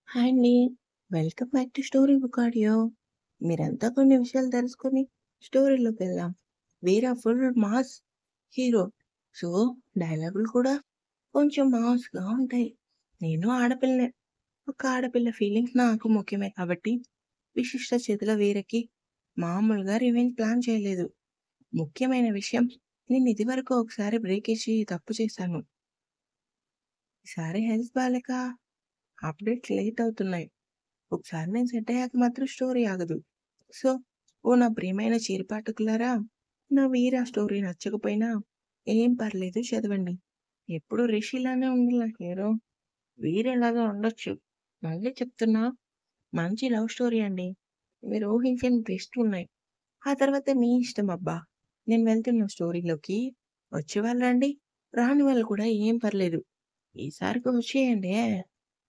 Hi అండి. Welcome back to story book audio. మీరంతా కొన్ని విషయాలు తెలుసుకొని స్టోరీలోకెళ్దాం. వీర ఫుల్ మాస్ హీరో. సో, డైలాగులు కూడా కొంచెం మాస్‌గా ఉంటాయి. నేను ఆడపిల్లనే. ఒక ఆడపిల్ల ఫీలింగ్స్ నాకు ముఖ్యమే కాబట్టి విశిష్ట చేతిలో వీరకి మామూలుగా రివెంజ్ ప్లాన్ చేయలేదు. ముఖ్యమైన విషయం నేను ఇదివరకు ఒకసారి బ్రేక్ ఇచ్చి తప్పు చేశాను. ఈసారి హెల్త్ బాలేక అప్డేట్స్ లేట్ అవుతున్నాయి. ఒకసారి నేను సెట్ అయ్యాక మాత్రం స్టోరీ ఆగదు. సో, ఓ నా ప్రియమైన చిరుపాఠకులారా, నా వీర స్టోరీ నచ్చకపోయినా ఏం పర్లేదు చదవండి. ఎప్పుడు రిషిలానే ఉండాల హీరో. వీరెలాగా ఉండొచ్చు. మళ్ళీ చెప్తున్నా మంచి లవ్ స్టోరీ అండి. మీరు ఊహించని ట్విస్టులున్నాయి. ఆ తర్వాత మీ ఇష్టం అబ్బా! నేను వెళ్తున్న స్టోరీలోకి. వచ్చేవాళ్ళు రండి. రాని వాళ్ళు కూడా ఏం పర్లేదు. ఈసారికి వచ్చేయండే.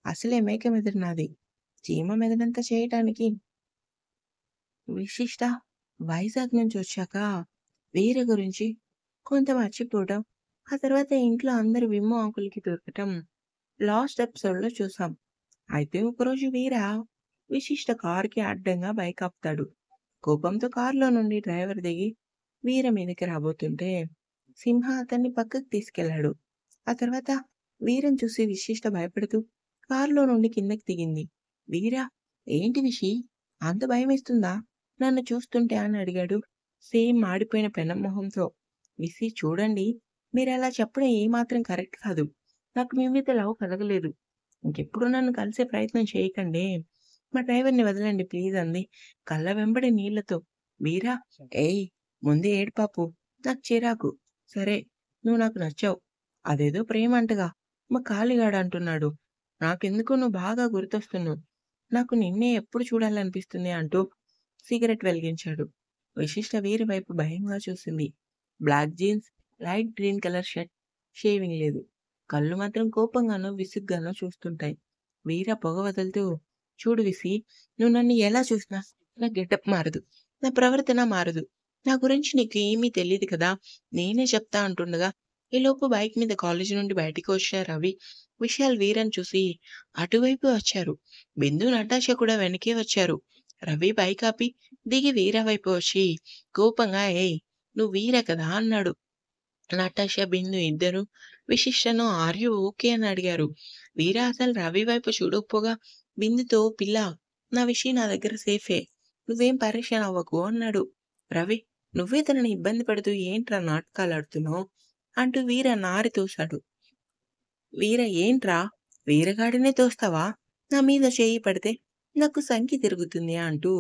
అసలే మేక మెదడు నాది. చీమ మెదడంతా చేయటానికి విశిష్ట వైజాగ్ నుంచి వచ్చాక వీర గురించి కొంత మర్చిపోవడం, ఆ తర్వాత ఇంట్లో అందరి విమ్ము ఆకులకి దొరకటం లాస్ట్ ఎపిసోడ్‌లో చూసాం. అయితే ఒకరోజు వీర విశిష్ట కారుకి అడ్డంగా బైక్ ఆపుతాడు. కోపంతో కారులో నుండి డ్రైవర్ దిగి వీర మీదకి రాబోతుంటే సింహ అతన్ని పక్కకు తీసుకెళ్లాడు. ఆ తర్వాత వీరని చూసి విశిష్ట భయపడుతూ కారులో నుండి కిందకి దిగింది. వీర ఏంటి విషి అంత భయమేస్తుందా నన్ను చూస్తుంటే అని అడిగాడు. సేమ్ మాడిపోయిన పెనం మొహంతో. విసి చూడండి మీరలా చెప్పడం ఏమాత్రం కరెక్ట్ కాదు. నాకు మీ మీద లవ్ కలగలేదు. ఇంకెప్పుడు నన్ను కలిసే ప్రయత్నం చేయకండే. మా డ్రైవర్‌ని వదలండి ప్లీజ్ అంది కళ్ళ వెంబడి నీళ్లతో. వీరా ఏయ్! ముందే ఏడుపాపు. నాకు చిరాకు. సరే నువ్వు నాకు నచ్చావు. అదేదో ప్రేమంటగా మా కాళీగాడు అంటున్నాడు. నాకెందుకో నువ్వు బాగా గుర్తొస్తున్నావు. నాకు నిన్నే ఎప్పుడు చూడాలనిపిస్తుంది అంటూ సిగరెట్ వెలిగించాడు. విశిష్ట వీరి వైపు భయంగా చూసింది. Black jeans, light green colour shirt, shaving లేదు. కళ్ళు మాత్రం కోపంగానో, విసుగ్గానో చూస్తుంటాయి. వీర పొగ వదులుతూ చూడు విసి, నువ్వు నన్ను ఎలా చూసినా నా గెటప్ మారదు. నా ప్రవర్తన మారదు. నా గురించి నీకు ఏమీ తెలీదు కదా! నేనే చెప్తా అంటుండగా ఈలోపు బైక్ మీద కాలేజీ నుండి బయటికి వచ్చిన రవి, విశాల్ వీరని చూసి అటువైపు వచ్చారు. బిందు, నటాషా కూడా వెనకే వచ్చారు. రవి బైక్ ఆపి దిగి వీర వైపు వచ్చి కోపంగా ఏయ్! నువ్వు వీర కదా అన్నాడు. నటాషా, బిందు ఇద్దరు విశిష్టను ఆర్ యూ ఓకే అని అడిగారు. వీర అసలు రవి వైపు చూడకపోగా బిందుతో పిల్లా నా విషయం నా దగ్గర సేఫే. నువ్వేం పరేషాన్ అవ్వకు అన్నాడు. రవి నువ్వే తనని ఇబ్బంది పెడుతూ ఏంట్రా నాటకాలాడుతున్నావు అంటూ వీర నారి తోశాడు. వీర ఏంట్రా వీరగాడినే తోస్తావా? నా మీద చేయి పడితే నాకు సంకి తిరుగుతుంది అంటూ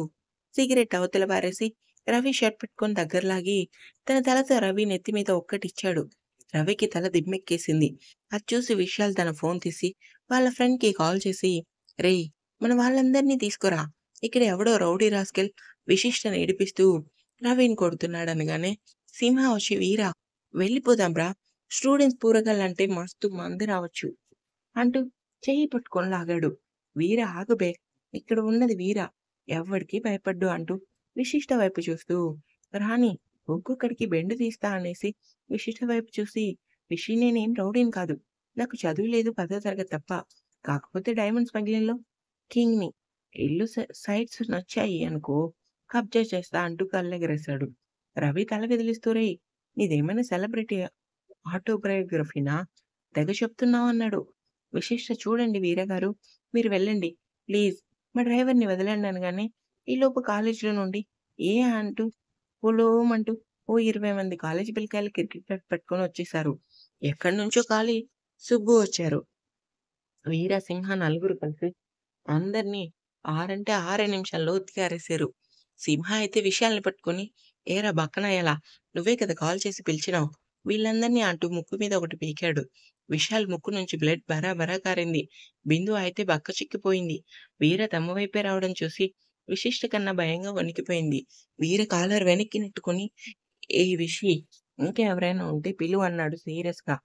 సిగరెట్ అవతల పారేసి రవి షర్ట్ పట్టుకొని దగ్గరలాగి తన తలతో రవి నెత్తి మీద ఒక్కటిచ్చాడు. రవికి తల దిమ్మెక్కేసింది. అది చూసి విశాల్ తన ఫోన్ తీసి వాళ్ళ ఫ్రెండ్‌కి కాల్ చేసి రేయ్ మన వాళ్ళందరినీ తీసుకురా. ఇక్కడ ఎవడో రౌడీ రాస్కెల్ విశిష్టని ఏడిపిస్తూ రవిని కొడుతున్నాడనగానే సింహ వచ్చి వీరా వెళ్ళిపోదాంరా స్టూడెంట్స్ పూరగాళ్ళంటే మస్తు మంది రావచ్చు అంటూ చెయ్యి పట్టుకొని లాగాడు. వీర ఆగుబే ఇక్కడ ఉన్నది వీర ఎవ్వడికి భయపడ్డు అంటూ విశిష్ట వైపు చూస్తూ రాణి ఒక్కొక్కడికి బెండు తీస్తా అనేసి విశిష్ట వైపు చూసి విషి నేనేం రౌడీని కాదు. నాకు చదువు లేదు 10వ తరగతి తప్ప. కాకపోతే డైమండ్ స్మగ్లింగ్‌లో కింగ్‌ని. ఇల్లు సైట్స్ నచ్చాయి అనుకో కబ్జా చేస్తా అంటూ కళ్ళెగరేశాడు. రవి తల విదిలిస్తూ రేయ్ నీదేమైనా సెలబ్రిటీ ఆటోబయోగ్రఫీనా? తెగ చెప్తున్నావన్నాడు. విశిష్ట చూడండి వీరగారు మీరు వెళ్ళండి. ప్లీజ్ మా డ్రైవర్‌ని వదలండి అనగానే ఈలోపు కాలేజీలో నుండి ఏ అంటూ పొలోమంటూ ఓ 20 మంది కాలేజీ పిల్లకాయలు క్రికెట్ బ్యాట్ పట్టుకొని వచ్చేసారు. ఎక్కడి నుంచో ఖాళీ సుబ్బు వచ్చారు. వీర, సింహ నలుగురు కలిసి అందరిని 6 అంటే 6 నిమిషాల్లో ఉతికారేశారు. సింహ అయితే విషయాల్ని పట్టుకొని ఏరా బక్కనాయాలా నువ్వే కదా కాల్ చేసి పిలిచినావు. వీళ్ళందరినీ అంటూ ముక్కు మీద ఒకటి పీకాడు. విశాల్ ముక్కు నుంచి బ్లడ్ బరా కారింది. బిందు అయితే బక్క చిక్కిపోయింది. వీర తమ వైపే రావడం చూసి విశిష్ట కన్నా భయంగా వణికిపోయింది. వీర కాలర్ వెనక్కి నెట్టుకొని ఏ విషి ఇంకా ఎవరైనా ఉంటే పిలువు అన్నాడు సీరియస్‌గా.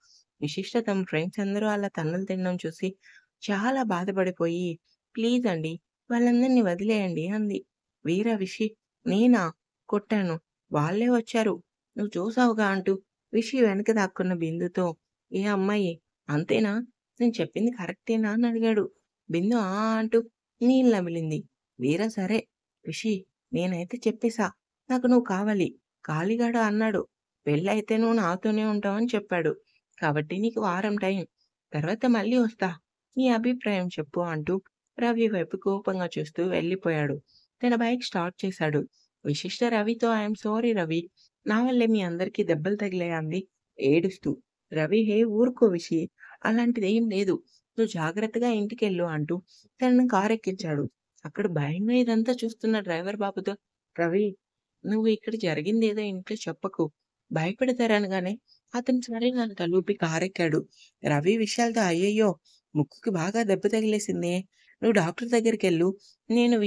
విశిష్ట తమ ఫ్రెండ్స్ అందరూ అలా తన్నులు తినడం చూసి చాలా బాధపడిపోయి ప్లీజ్ అండి వాళ్ళందరిని వదిలేయండి అంది. వీర విషి నేనా? కొట్టాను. వాళ్ళే వచ్చారు. నువ్వు చూసావుగా అంటూ విషి వెనక దాక్కున్న బిందుతో ఏ అమ్మాయి అంతేనా? నేను చెప్పింది కరెక్టేనా అని అడిగాడు. బిందు అంటూ నీళ్ళు నమిలింది. వీర సరే రిషి నేనైతే చెప్పేశా. నాకు నువ్వు కావాలి. కాళీగాడు అన్నాడు. పెళ్ళైతే నువ్వు నాతోనే ఉంటావని చెప్పాడు. కాబట్టి నీకు వారం టైం. తర్వాత మళ్ళీ వస్తా. నీ అభిప్రాయం చెప్పు అంటూ రవి వైపు కోపంగా చూస్తూ వెళ్ళిపోయాడు. తన బైక్ స్టార్ట్ చేశాడు. విశిష్ట రవితో ఐఎమ్ సారీ రవి. నా వల్లే మీ అందరికీ దెబ్బలు తగిలాయి అంది ఏడుస్తూ. రవి హే ఊరుకో విషి. అలాంటిదేం లేదు. నువ్వు జాగ్రత్తగా ఇంటికెళ్ళు అంటూ తనను కారెక్కించాడు. అక్కడ భయంగా ఇదంతా చూస్తున్న డ్రైవర్ బాబుతో రవి నువ్వు ఇక్కడ జరిగిందేదో ఇంట్లో చెప్పకు. భయపెడతారనగానే అతను సరేనని తలూపి కారెక్కాడు. రవి విషయాలతో అయ్యయ్యో! ముక్కుకి బాగా దెబ్బ తగిలేసిందే. నువ్వు డాక్టర్ దగ్గరికెళ్ళు. నేను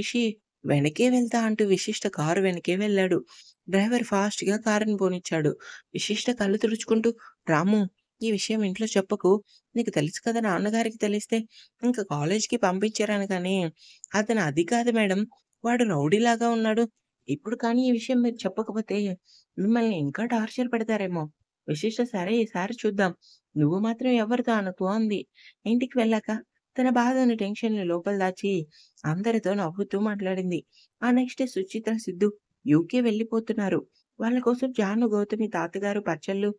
వెనకే వెళ్తా అంటూ విశిష్ట కారు వెనకే వెళ్ళాడు. డ్రైవర్ ఫాస్ట్‌గా కారుని పోనిచ్చాడు. విశిష్ట కళ్ళు తుడుచుకుంటూ రాము! ఈ విషయం ఇంట్లో చెప్పకు. నీకు తెలుసు కదా నాన్నగారికి తెలిస్తే ఇంక కాలేజ్‌కి పంపించరనగానే అతను అది కాదు మేడం. వాడు రౌడీలాగా ఉన్నాడు. ఇప్పుడు కానీ ఈ విషయం మీరు చెప్పకపోతే మిమ్మల్ని ఇంకా టార్చర్ పెడతారేమో. విశిష్ట సరే ఈసారి చూద్దాం. నువ్వు మాత్రం ఎవరితో అనకు అంది. ఇంటికి వెళ్ళాక తన బాధని, టెన్షన్‌ని లోపల దాచి అందరితో నవ్వుతూ మాట్లాడింది. ఆ next day Suchitra, Siddhu UK వెళ్ళిపోతున్నారు. వాళ్ళ కోసం జాను, గౌతమి తాతగారు పచ్చళ్ళు,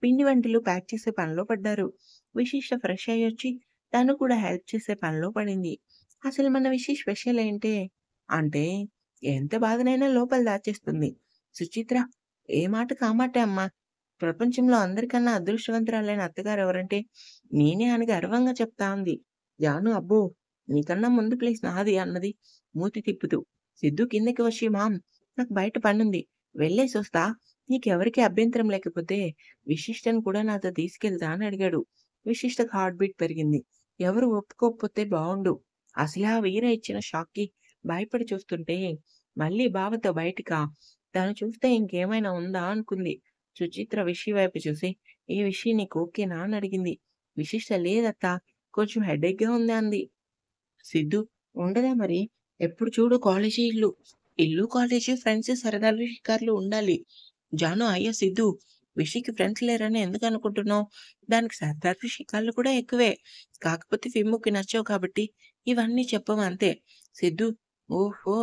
పిండి వంటలు ప్యాక్ చేసే పనిలో పడ్డారు. విశిష్ట ఫ్రెష్ అయ్యొచ్చి తను కూడా హెల్ప్ చేసే పనిలో పడింది. అసలు మన స్పెషల్ ఏంటే అంటే ఎంత బాధనైనా లోపల దాచేస్తుంది. సుచిత్ర ఏ మాటకి ఆ మాటే అమ్మా. ప్రపంచంలో అందరికన్నా అదృష్టవంతురాలైన అత్తగారు ఎవరంటే నేనే అని గర్వంగా చెప్తా అంది. జాను అబ్బో! నీకన్నా ముందు ప్లేస్ నాది అన్నది మూతి తిప్పుతూ. సిద్ధు కిందకి వచ్చి మామ్ నాకు బయట పనుంది. వెళ్ళేసొస్తా. నీకెవరికీ అభ్యంతరం లేకపోతే విశిష్టను కూడా నాతో తీసుకెళ్తా అని అడిగాడు. విశిష్టకు హార్ట్ బీట్ పెరిగింది. ఎవరు ఒప్పుకోకపోతే బావుండు. అసలే ఆ వీర ఇచ్చిన షాక్‌కి భయపడి చూస్తుంటే మళ్ళీ బావతో బయటికా? తను చూస్తే ఇంకేమైనా ఉందా అనుకుంది. సుచిత్ర విషి వైపు చూసి "ఏ విషి నీకు ఓకేనా?" అని అడిగింది. విశిష్ట లేదత్తా కొంచెం హెడేక్‌గా ఉంది అంది. సిద్ధు ఉండదా మరి? ఎప్పుడు చూడు కాలేజీ ఇల్లు. ఇల్లు, కాలేజీ, ఫ్రెండ్స్, సరదాలు, షికార్లు ఉండాలి. జాను అయ్యో సిద్ధు విషికి ఫ్రెండ్స్ లేరని ఎందుకనుకుంటున్నావు? దానికి సరదాలు, షికార్లు కూడా ఎక్కువే. కాకపోతే విమ్ముకి నచ్చవు కాబట్టి ఇవన్నీ చెప్పము అంతే. సిద్ధు ఓహో!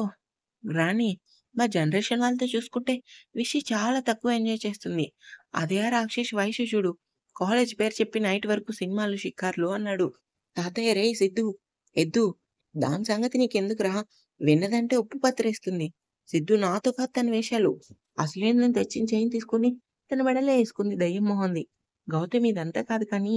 రాణి మా జనరేషన్ వాళ్ళతో చూసుకుంటే విషి చాలా తక్కువ ఎంజాయ్ చేస్తుంది. అదే ఆ రాక్షసి వైషు చూడు. కాలేజ్ పేరు చెప్పి నైట్ వరకు సినిమాలు, షికార్లు అన్నాడు. తాతయ్య రేయ్ సిద్ధు ఎద్దు దాని సంగతి నీకెందుకురా? విన్నదంటే ఉప్పు పత్తరేస్తుంది. సిద్ధు నాతో కాదు తన వేషాలు. అసలేందని తెచ్చిన చైన్ తీసుకొని తన మెడలో ఏసుకుంది దయ్యం మొహంది. గౌతమి ఇదంతా కాదు కానీ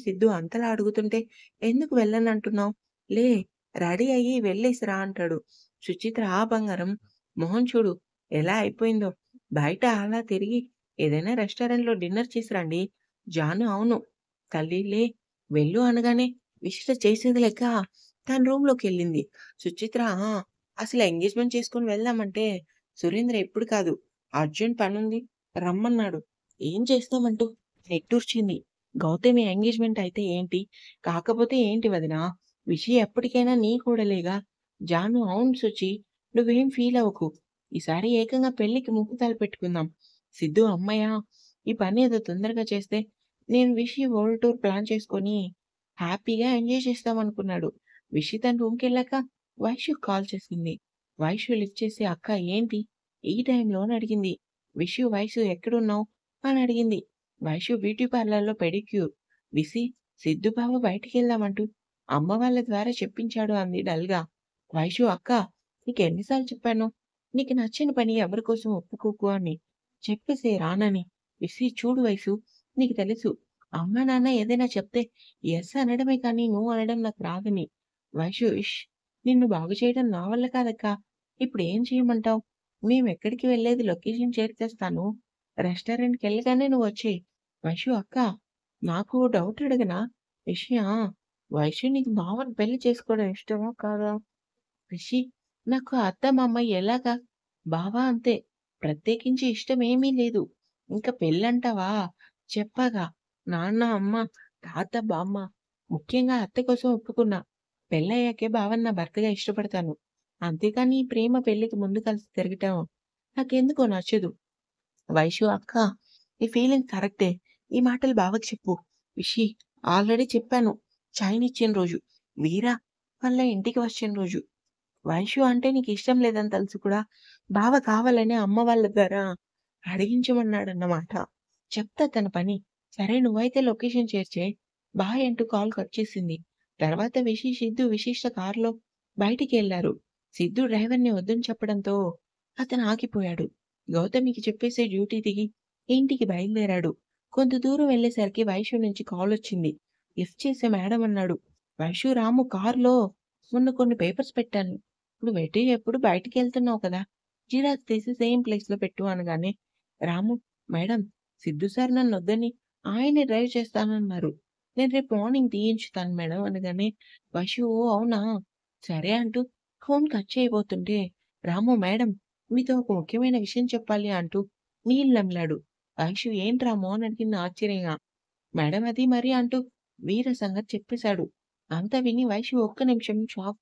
సిద్ధు అంతలా అడుగుతుంటే ఎందుకు వెళ్ళనంటున్నావు? లే రెడీ అయ్యి వెళ్ళేసి రా అంటాడు. సుచిత్ర ఆ బంగారం మొహం చూడు ఎలా అయిపోయిందో. బయట అలా తిరిగి ఏదైనా రెస్టారెంట్‌లో డిన్నర్ చేసి రండి. జాను అవును. తల్లి లే వెళ్ళు అనగానే విశిష్ట చేసేది లెక్క తన రూమ్‌లోకెళ్ళింది. సుచిత్ర అసలు ఎంగేజ్‌మెంట్ చేసుకొని వెళ్దామంటే సురేంద్ర ఎప్పుడు కాదు. అర్జెంట్ పనుంది రమ్మన్నాడు. ఏం చేస్తామంటూ నిట్టూర్చింది. గౌతమి ఎంగేజ్‌మెంట్ అయితే ఏంటి? కాకపోతే ఏంటి వదినా? విషి ఎప్పటికైనా నీ కోడలేగా. జాను అవును సుచి. నువ్వేం ఫీల్ అవ్వకు. ఈసారి ఏకంగా పెళ్ళికి ముహూర్తాలు పెట్టుకుందాం. సిద్ధు హమ్మయ్య! ఈ పని ఏదో తొందరగా చేస్తే నేను వరల్డ్ టూర్ ప్లాన్ చేసుకొని హ్యాపీగా ఎంజాయ్ చేస్తామనుకున్నాడు. విషి తన రూమ్‌కెళ్ళాక వైష్యుకి కాల్ చేసింది. వైష్యు లిఫ్ట్ చేసి అక్క ఏంటి? ఈ టైంలో అని అడిగింది. వైషు ఎక్కడున్నావు? అని అడిగింది. వైషు బ్యూటీ పార్లర్‌లో పెడిక్యూర్. విసి సిద్ధు బావ బయటికెళ్దామంటూ అమ్మ వాళ్ళ ద్వారా చెప్పించాడు అంది డల్‌గా. వైషు అక్క నీకు ఎన్ని సార్లు చెప్పాను? నీకు నచ్చిన పని ఎవరి కోసం ఒప్పుకోకు అని. చెప్పేసేయ్ రానని. చూడు వైషు నీకు తెలుసు అమ్మ, నాన్న ఏదైనా చెప్తే యెస్ అనడమే కానీ నో అనడం నాకు రాదని. ఇష్ నిన్ను బాగు చేయడం నా వల్ల కాదక్కా. ఇప్పుడేం చేయమంటావు? మేమెక్కడికి వెళ్ళేది లొకేషన్ షేర్ చేస్తాను. రెస్టారెంట్‌కెళ్ళగానే నువ్వొచ్చేయి. అక్కా నాకు ఓ డౌట్ అడగనా? ఆ! నీకు బావని పెళ్లి చేసుకోవడం ఇష్టమా కాదా? రిషి నాకు అత్త, మామ ఎలాగా? బావ అంతే. ప్రత్యేకించి ఇష్టమేమీ లేదు. ఇంక పెళ్ళంటావా? చెప్పాగా నాన్న, అమ్మ, తాత, బామ్మ ముఖ్యంగా అత్త కోసం ఒప్పుకున్నా. పెళ్ళయ్యాకే బావని నా భర్తగా ఇష్టపడతాను. అంతేగాని ఈ ప్రేమ పెళ్ళికి ముందు కలిసి తిరగటం నాకెందుకో నచ్చదు. అక్క నీ ఫీలింగ్ కరెక్టే. ఈ మాటలు బావకి చెప్పు. విషి ఆల్రెడీ చెప్పాను. చైన్ ఇచ్చిన రోజు. వీరా వాళ్ళ ఇంటికి వచ్చిన రోజు. వైషు అంటే నీకిష్టం లేదని తెలుసు కూడా బావ కావాలని అమ్మ వాళ్ళ ద్వారా అడిగించమన్నాడన్నమాట. చెప్తా తన పని. సరే నువ్వైతే లొకేషన్ షేర్ చెయి. బాయ్ అంటూ కాల్ కట్ చేసింది. తర్వాత సిద్ధు విశిష్ట కారులో బయటికెళ్లారు. సిద్ధు డ్రైవర్‌ని వద్దని చెప్పడంతో అతను ఆగిపోయాడు. గౌతమికి చెప్పేసి డ్యూటీ దిగి ఇంటికి బయలుదేరాడు. కొంత దూరం వెళ్ళేసరికి వైషు నుంచి కాలొచ్చింది. లిఫ్ట్ చేసి మేడం అన్నాడు. వైషు రాము కారులో మొన్న కొన్ని పేపర్స్ పెట్టాను. నువ్వెటు ఎప్పుడు బయటికెళ్తున్నావు కదా! జిరాక్స్ తీసి సేమ్ ప్లేస్‌లో పెట్టు అనగానే, రాము మేడం సిద్ధు సార్ నన్నొద్దని ఆయనే డ్రైవ్ చేస్తానన్నారు. నేను రేపు మార్నింగ్ తీయించుతాను మేడం అనగానే, వైషు ఓ అవునా! సరే అంటూ ఫోన్ కట్ చేయబోతుంటే, రాము మేడం మీతో ఒక ముఖ్యమైన విషయం చెప్పాలి అంటూ నీళ్ళు నమిలాడు. వైషు ఏంటి రాము అని అడిగింది ఆశ్చర్యంగా. మేడం అది మరి అంటూ వీర సంగతి చెప్పేశాడు. అంతా విని వైషు ఒక్క నిమిషం షాక్.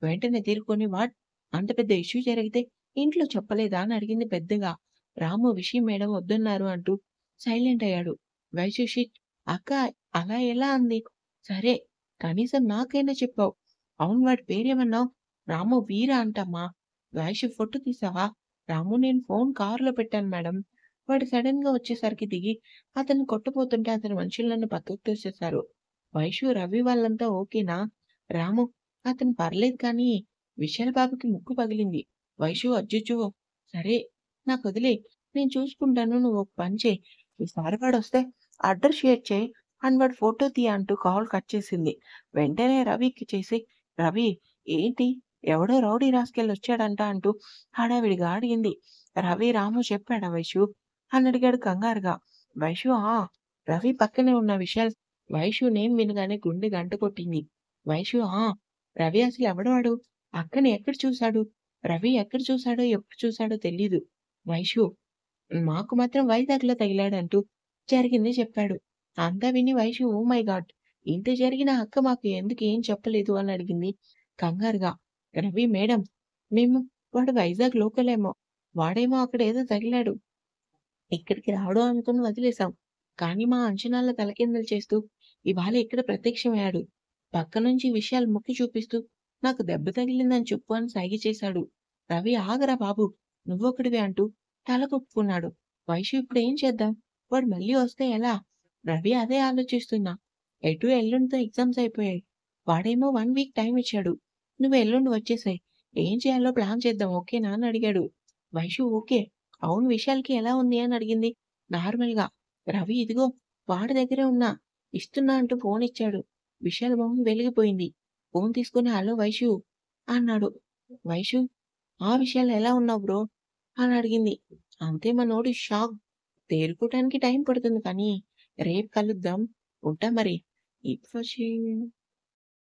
వెంటనే తేరుకొని వాట్? అంత పెద్ద ఇష్యూ జరిగితే ఇంట్లో చెప్పలేదా? అని అడిగింది పెద్దగా. రాము విషయం మేడం వద్దన్నారు అంటూ సైలెంట్ అయ్యాడు. వైషు షిట్ అక్క అలా ఎలా అంది? సరే కనీసం నాకైనా చెప్పావు. అవును వాడి పేరేమన్నావు? రాము వీర అంటమ్మా. వైషు ఫోటో తీసావా? రాము నేను ఫోన్ కారులో పెట్టాను మేడం. వాడు సడెన్‌గా వచ్చేసరికి దిగి అతన్ని కొట్టబోతుంటే అతని మనుషులు నన్ను పక్కకు తోసేశారు. వైషు, రవి వాళ్ళంతా ఓకేనా? రాము అతను పర్లేదు కానీ, విశాల్ బాబుకి ముక్కు పగిలింది. వైషు అచ్చచ్చో! సరే నాకొదిలేయ్. నేను చూసుకుంటాను. నువ్వు ఒక పని చెయి. ఈసారి వాడొస్తే అడ్రస్ షేర్ చెయి అండ్ వాడి ఫోటో తీయి అంటూ కాల్ కట్ చేసింది. వెంటనే రవికి చేసి, రవి ఏంటి? ఎవడో రౌడీ రాస్కెల్ వచ్చాడంట అంటూ హడావిడిగా అడిగింది. రవి, రాము చెప్పాడా వైషు? అని అడిగాడు కంగారుగా. వైషు ఆ! రవి పక్కనే ఉన్న విశాల్ వైషు నేమ్ వినగానే గుండె గంట కొట్టింది. వైషు ఆ! రవి అసలెవడు వాడు? అక్కని ఎక్కడ చూసాడు? రవి ఎక్కడ చూసాడో, ఎప్పుడు చూసాడో తెలీదు. వైషు మాకు మాత్రం వైజాగ్‌లో తగిలాడంటూ జరిగింది చెప్పాడు. అంతా విని వైషు ఓ మై గాడ్! ఇంత జరిగినా అక్క మాకు ఎందుకు ఏం చెప్పలేదు అని అడిగింది కంగారుగా. రవి మేడం మేము వాడు వైజాగ్ లోకలేమో. వాడేమో అక్కడేదో తగిలాడు. ఇక్కడికి రావడం అనుకుని వదిలేసాం. కానీ మా అంచనాలను తలకిందులు చేస్తూ ఇవాళ ఇక్కడ ప్రత్యక్షమయ్యాడు. పక్క నుంచి విషయాలు మొక్కి చూపిస్తూ నాకు దెబ్బ తగిలిందని చెప్పు అని సైగ చేశాడు. రవి ఆగరా బాబు! నువ్వొకడివే అంటూ తల కొట్టుకున్నాడు. వైషు ఇప్పుడేం చేద్దాం? వాడు మళ్ళీ వస్తే ఎలా? రవి అదే ఆలోచిస్తున్నా. ఎటూ ఎల్లుండితో ఎగ్జామ్స్ అయిపోయాయి. వాడేమో 1 వీక్ టైం ఇచ్చాడు. నువ్వు ఎల్లుండి వచ్చేసేయ్. ఏం చేయాలో ప్లాన్ చేద్దాం ఓకేనా? అని అడిగాడు. వైషు ఓకే. అవును విశాల్‌కి ఎలా ఉంది అని అడిగింది నార్మల్‌గా. రవి ఇదిగో వాడి దగ్గరే ఉన్నా. ఇస్తున్నా అంటూ ఫోనిచ్చాడు. విశాల్ మొహం వెలిగిపోయింది. ఫోన్ తీసుకొని హలో వైషు అన్నాడు. వైషు ఆ! విశాల్ ఎలా ఉన్నావు బ్రో? అని అడిగింది. అంతే మనోడు షాక్. తేరుకోవటానికి టైం పడుతుంది కానీ రేపు కలుద్దాం. ఉంటా మరి. It's watching